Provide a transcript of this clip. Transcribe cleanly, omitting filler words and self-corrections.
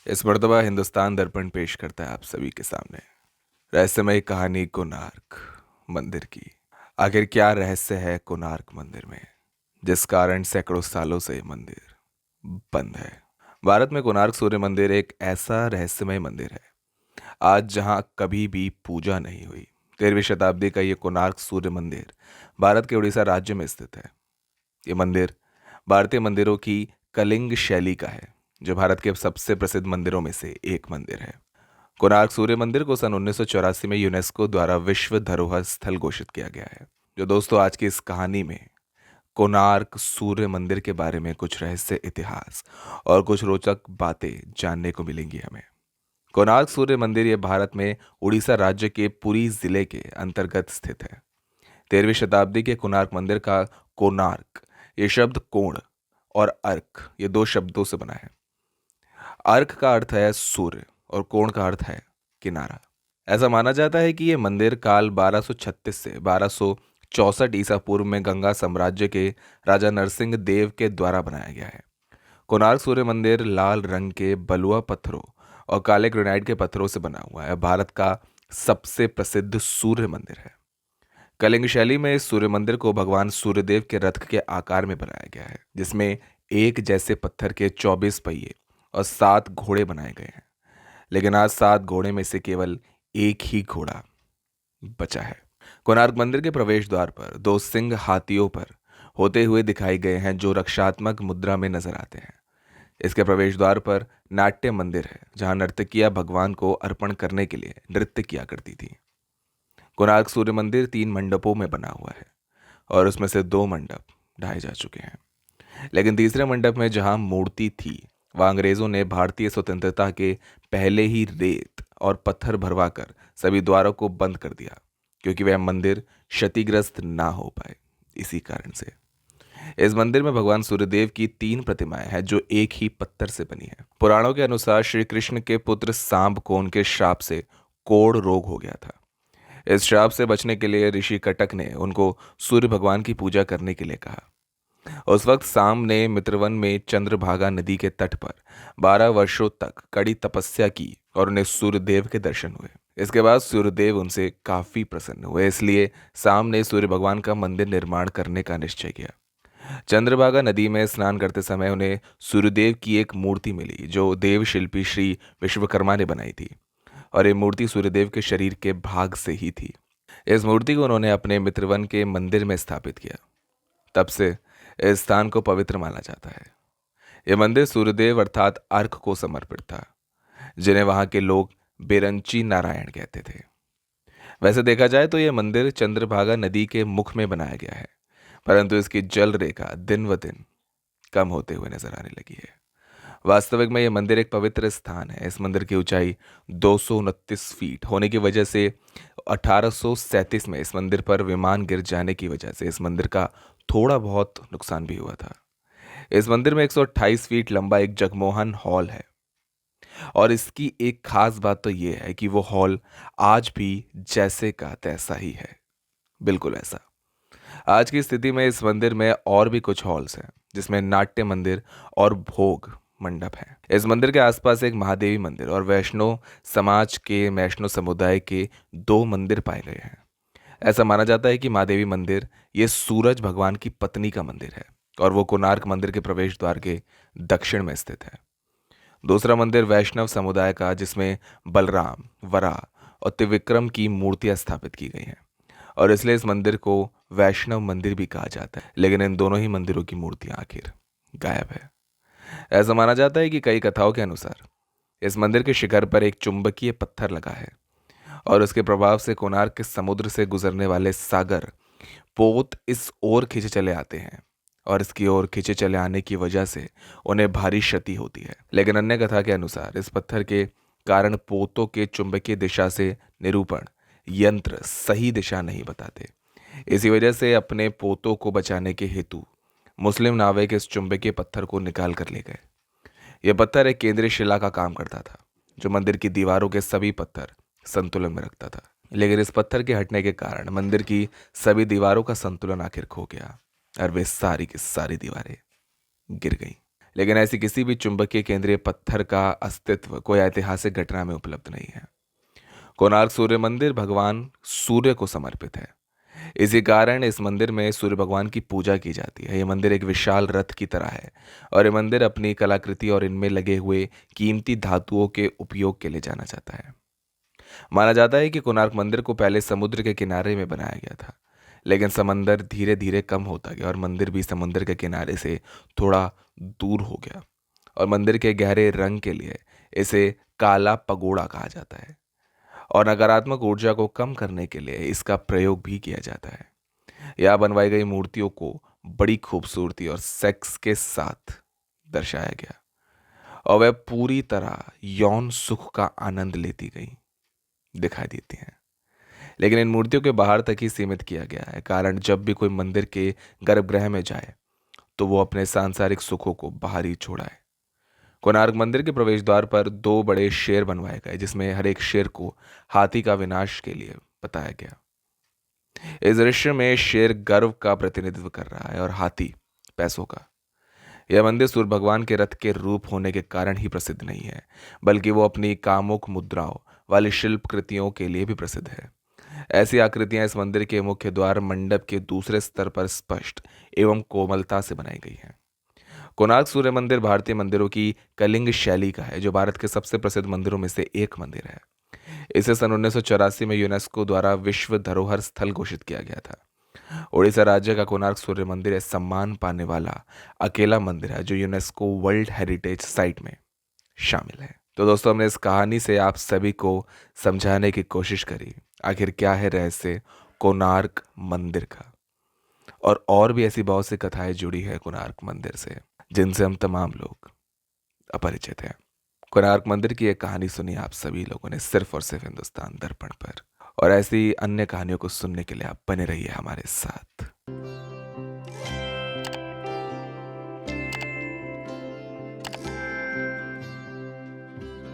इस मर्तबा हिंदुस्तान दर्पण पेश करता है आप सभी के सामने रहस्यमय कहानी कोणार्क मंदिर की। आखिर क्या रहस्य है कोणार्क मंदिर में, जिस कारण सैकड़ों सालों से ये मंदिर बंद है। भारत में कोणार्क सूर्य मंदिर एक ऐसा रहस्यमय मंदिर है आज जहां कभी भी पूजा नहीं हुई। 13वीं शताब्दी का ये कोणार्क सूर्य मंदिर भारत के उड़ीसा राज्य में स्थित है। ये मंदिर भारतीय मंदिरों की कलिंग शैली का है, जो भारत के सबसे प्रसिद्ध मंदिरों में से एक मंदिर है। कोणार्क सूर्य मंदिर को सन 1984 में यूनेस्को द्वारा विश्व धरोहर स्थल घोषित किया गया है। जो दोस्तों आज की इस कहानी में कोणार्क सूर्य मंदिर के बारे में कुछ रहस्य, इतिहास और कुछ रोचक बातें जानने को मिलेंगी हमें। कोणार्क सूर्य मंदिर ये भारत में उड़ीसा राज्य के पुरी जिले के अंतर्गत स्थित है। 13वीं शताब्दी के कोणार्क मंदिर का कोणार्क ये शब्द कोण और अर्क ये दो शब्दों से बना है। अर्क का अर्थ है सूर्य और कोण का अर्थ है किनारा। ऐसा माना जाता है कि यह मंदिर काल 1236 से 1264 ईसा पूर्व में गंगा साम्राज्य के राजा नरसिंह देव के द्वारा बनाया गया है। कोणार्क सूर्य मंदिर लाल रंग के बलुआ पत्थरों और काले ग्रेनाइट के पत्थरों से बना हुआ है। भारत का सबसे प्रसिद्ध सूर्य मंदिर है। कलिंग शैली में इस सूर्य मंदिर को भगवान सूर्यदेव के रथ के आकार में बनाया गया है, जिसमें एक जैसे पत्थर के 24 पहिए और 7 घोड़े बनाए गए हैं। लेकिन आज 7 घोड़े में से केवल एक ही घोड़ा बचा है। कोणार्क मंदिर के प्रवेश द्वार पर 2 सिंह हाथियों पर होते हुए दिखाई गए हैं, जो रक्षात्मक मुद्रा में नजर आते हैं। इसके प्रवेश द्वार पर नाट्य मंदिर है, जहां नर्तकियां भगवान को अर्पण करने के लिए नृत्य किया करती थी। कोणार्क सूर्य मंदिर 3 मंडपों में बना हुआ है और उसमें से 2 मंडप ढाए जा चुके हैं। लेकिन तीसरे मंडप में जहां मूर्ति थी, वह अंग्रेजों ने भारतीय स्वतंत्रता के पहले ही रेत और पत्थर भरवाकर सभी द्वारों को बंद कर दिया, क्योंकि वह मंदिर क्षतिग्रस्त ना हो पाए। इसी कारण से इस मंदिर में भगवान सूर्यदेव की 3 प्रतिमाएं हैं, जो एक ही पत्थर से बनी है। पुराणों के अनुसार श्री कृष्ण के पुत्र सांब को उनके श्राप से कोढ़ रोग हो गया था। इस श्राप से बचने के लिए ऋषि कटक ने उनको सूर्य भगवान की पूजा करने के लिए कहा। उस वक्त साम ने मित्रवन में चंद्रभागा नदी के तट पर 12 वर्षों तक कड़ी तपस्या की और उन्हें सूर्यदेव के दर्शन हुए। इसके बाद सूर्यदेव उनसे काफी प्रसन्न हुए, इसलिए साम ने सूर्य भगवान का मंदिर निर्माण करने का निश्चय किया। चंद्रभागा नदी में स्नान करते समय उन्हें सूर्यदेव की एक मूर्ति मिली, जो देव शिल्पी श्री विश्वकर्मा ने बनाई थी, और ये मूर्ति सूर्यदेव के शरीर के भाग से ही थी। इस मूर्ति को उन्होंने अपने मित्रवन के मंदिर में स्थापित किया। तब से इस स्थान को पवित्र माना जाता है। यह मंदिर सूर्यदेव अर्थात अर्क को समर्पित था, जिन्हें वहां के लोग बेरंची नारायण कहते थे। वैसे देखा जाए तो यह मंदिर चंद्रभागा नदी के मुख में बनाया गया है, परंतु इसकी जल रेखा दिन व दिन कम होते हुए नजर आने लगी है। वास्तविक में यह मंदिर एक पवित्र स्थान है। इस मंदिर की ऊंचाई 229 फीट होने की वजह से 1837 में इस मंदिर पर विमान गिर जाने की वजह से इस मंदिर का थोड़ा बहुत नुकसान भी हुआ था। इस मंदिर में 128 फीट लंबा एक जगमोहन हॉल है, और इसकी एक खास बात तो यह है कि वो हॉल आज भी जैसे का तैसा ही है, बिल्कुल ऐसा। आज की स्थिति में इस मंदिर में और भी कुछ हॉल्स हैं, जिसमें नाट्य मंदिर और भोग मंडप है। इस मंदिर के आसपास एक महादेवी मंदिर और वैष्णव समाज के वैष्णव समुदाय के 2 मंदिर पाए गए हैं। ऐसा माना जाता है कि महादेवी मंदिर ये सूरज भगवान की पत्नी का मंदिर है, और वो कोणार्क मंदिर के प्रवेश द्वार के दक्षिण में स्थित है। दूसरा मंदिर वैष्णव समुदाय का, जिसमें बलराम, वराह और त्रिविक्रम की मूर्तियां स्थापित की गई हैं, और इसलिए इस मंदिर को वैष्णव मंदिर भी कहा जाता है। लेकिन इन दोनों ही मंदिरों की मूर्तियां आखिर गायब है। ऐसा माना जाता है कि कई कथाओं के अनुसार इस मंदिर के शिखर पर एक चुंबकीय पत्थर लगा है, और उसके प्रभाव से कोणार्क के समुद्र से गुजरने वाले सागर पोत इस ओर खींचे चले आते हैं, और इसकी ओर खींचे चले आने की वजह से उन्हें भारी क्षति होती है। लेकिन अन्य कथा के अनुसार इस पत्थर के कारण पोतों के चुंबकीय दिशा से निरूपण यंत्र सही दिशा नहीं बताते। इसी वजह से अपने पोतों को बचाने के हेतु मुस्लिम नाविक इस चुंबकीय पत्थर को निकाल कर ले गए। यह पत्थर एक केंद्रीय शिला का काम करता था, जो मंदिर की दीवारों के सभी पत्थर संतुलन में रखता था। लेकिन इस पत्थर के हटने के कारण मंदिर की सभी दीवारों का संतुलन आखिर खो गया, और वे सारी की सारी दीवारें गिर गईं। लेकिन ऐसी किसी भी चुंबकीय केंद्रीय पत्थर का अस्तित्व कोई ऐतिहासिक घटना में उपलब्ध नहीं है। कोणार्क सूर्य मंदिर भगवान सूर्य को समर्पित है। इसी कारण इस मंदिर में सूर्य भगवान की पूजा की जाती है। यह मंदिर एक विशाल रथ की तरह है और यह मंदिर अपनी कलाकृति और इनमें लगे हुए कीमती धातुओं के उपयोग के लिए जाना जाता है। माना जाता है कि कोणार्क मंदिर को पहले समुद्र के किनारे में बनाया गया था, लेकिन समंदर धीरे धीरे कम होता गया और मंदिर भी समुद्र के किनारे से थोड़ा दूर हो गया। और मंदिर के गहरे रंग के लिए इसे काला पगोड़ा कहा जाता है और नकारात्मक ऊर्जा को कम करने के लिए इसका प्रयोग भी किया जाता है। यहाँ बनवाई गई मूर्तियों को बड़ी खूबसूरती और सेक्स के साथ दर्शाया गया और वह पूरी तरह यौन सुख का आनंद लेती गई दिखाई देती हैं। लेकिन इन मूर्तियों के बाहर तक ही सीमित किया गया है, कारण जब भी कोई मंदिर के गर्भगृह में जाए तो वो अपने सांसारिक सुखों को बाहर ही छोड़ाए। कोणार्क मंदिर के प्रवेश द्वार पर दो बड़े शेर बनवाए गए, जिसमें हर एक शेर को हाथी का विनाश के लिए बताया गया। इस दृश्य में शेर गर्व का प्रतिनिधित्व कर रहा है और हाथी पैसों का। यह मंदिर सूर्य भगवान के रथ के रूप होने के कारण ही प्रसिद्ध नहीं है, बल्कि वो अपनी कामुक मुद्राओं वाली शिल्प कृतियों के लिए भी प्रसिद्ध है। ऐसी आकृतियां इस मंदिर के मुख्य द्वार मंडप के दूसरे स्तर पर स्पष्ट एवं कोमलता से बनाई गई हैं। कोणार्क सूर्य मंदिर भारतीय मंदिरों की कलिंग शैली का है, जो भारत के सबसे प्रसिद्ध मंदिरों में से एक मंदिर है। इसे सन 1984 में यूनेस्को द्वारा विश्व धरोहर स्थल घोषित किया गया था। ओडिशा राज्य का कोणार्क सूर्य मंदिर यह सम्मान पाने वाला अकेला मंदिर है जो यूनेस्को वर्ल्ड हेरिटेज साइट में शामिल है। तो दोस्तों, हमने इस कहानी से आप सभी को समझाने की कोशिश करी आखिर क्या है रहस्य कोणार्क मंदिर का। और भी ऐसी बहुत सी कथाएं जुड़ी है कोणार्क मंदिर से, जिनसे हम तमाम लोग अपरिचित हैं। कोणार्क मंदिर की एक कहानी सुनी आप सभी लोगों ने सिर्फ और सिर्फ हिंदुस्तान दर्पण पर, और ऐसी अन्य कहानियों को सुनने के लिए आप बने रहिए हमारे साथ।